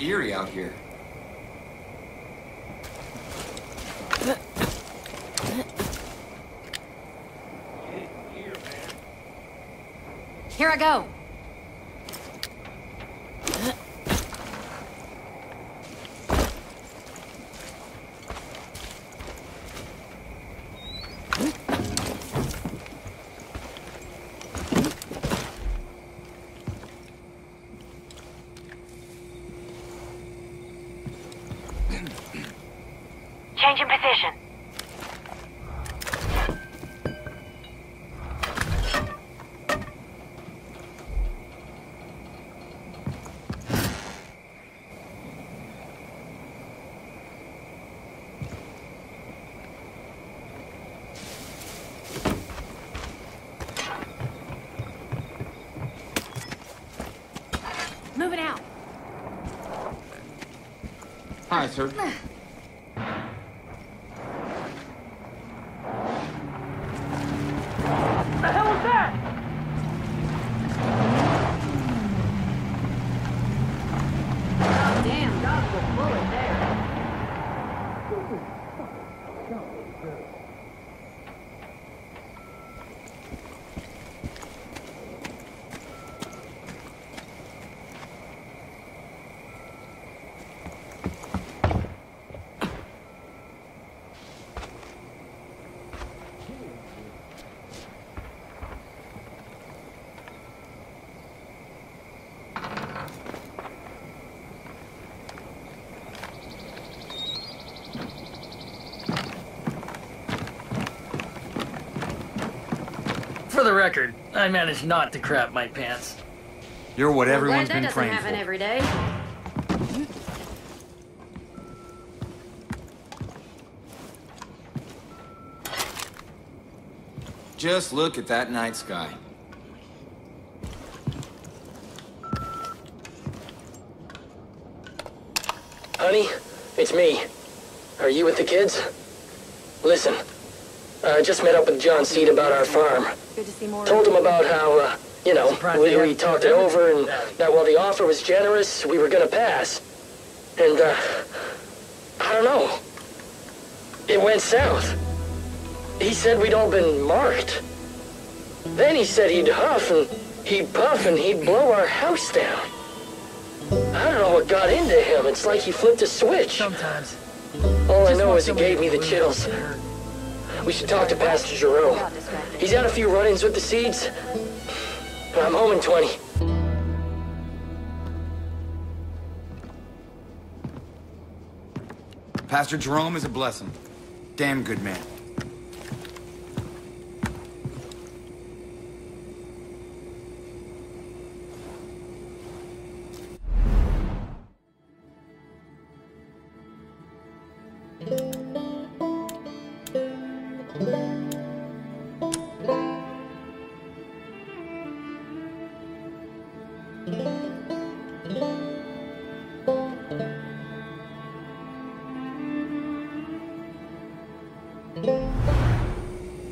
eerie out here. Here I go. Changing position. Moving out. Hi, sir. The hell was that? Damn, dodged a bullet there. For the record, I managed not to crap my pants. You're what everyone's Glad been that doesn't praying happen for. every day. Just look at that night sky. Honey, it's me. Are you with the kids? Listen, I just met up with John Seed about our farm. Good to see more. Told him about how, Surprised they we haven't talked it killed over and everything. that while the offer was generous, we were gonna pass. And, I don't know. It went south. He said we'd all been marked. Then he said he'd huff and he'd puff and he'd blow our house down. I don't know what got into him. It's like he flipped a switch. Sometimes. All I Just know want is it somebody gave me to the believe chills. it hurt. We should talk to Pastor Jerome. He's had a few run-ins with the Seeds. I'm home in 20. Pastor Jerome is a blessing. Damn good man.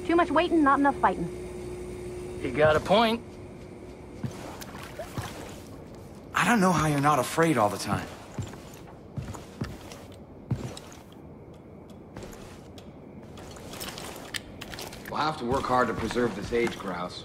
Too much waiting, not enough fighting. You got a point. I don't know how you're not afraid all the time. We'll have to work hard to preserve this age grouse.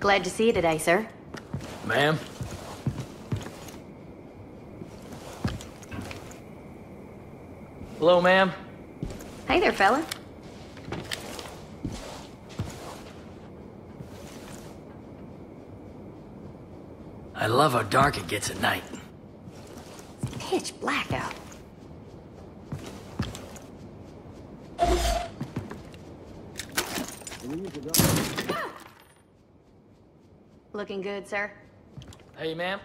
Glad to see you today, sir. Ma'am? Hello, ma'am? Hey there, fella. I love how dark it gets at night. It's pitch black out. Looking good, sir. Hey, ma'am?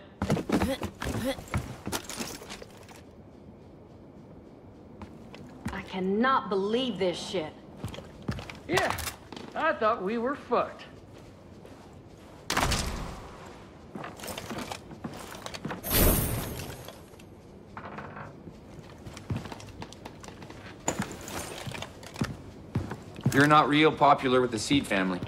I cannot believe this shit. Yeah, I thought we were fucked. You're not real popular with the Seed family.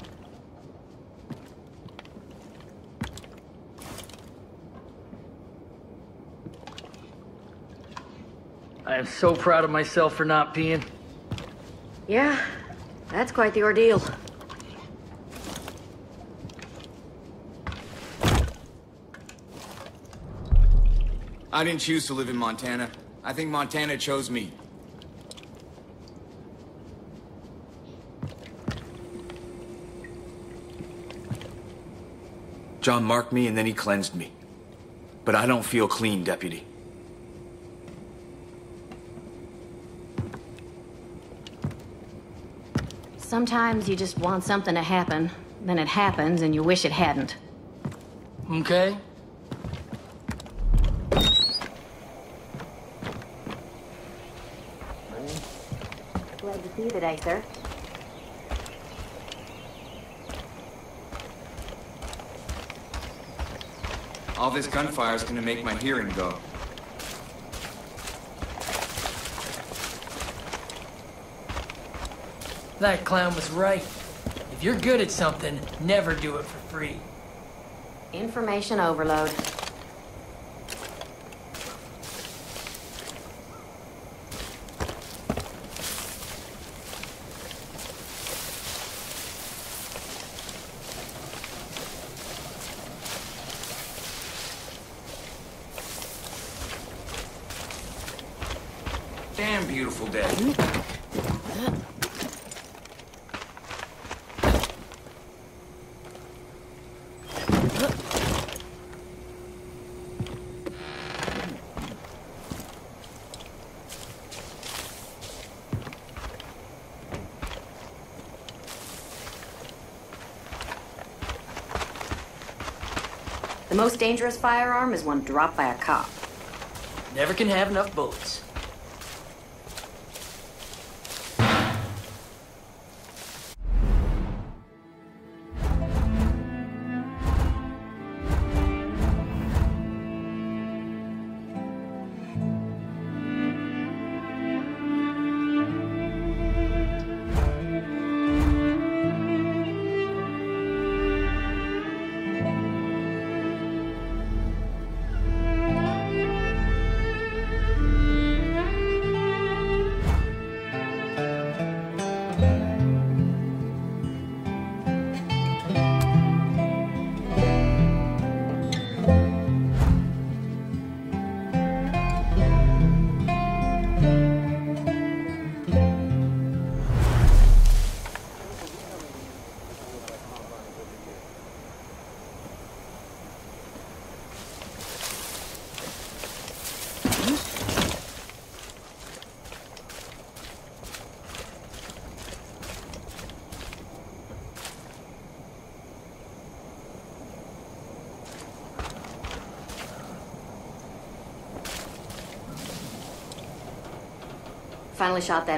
I am so proud of myself for not peeing. Yeah, that's quite the ordeal. I didn't choose to live in Montana. I think Montana chose me. John marked me and then he cleansed me. But I don't feel clean, Deputy. Sometimes you just want something to happen, then it happens and you wish it hadn't. Okay? Glad to see you today, sir. All this gunfire is gonna make my hearing go. That clown was right. If you're good at something, never do it for free. Information overload. Damn beautiful day. The most dangerous firearm is one dropped by a cop. Never can have enough bullets. Finally shot that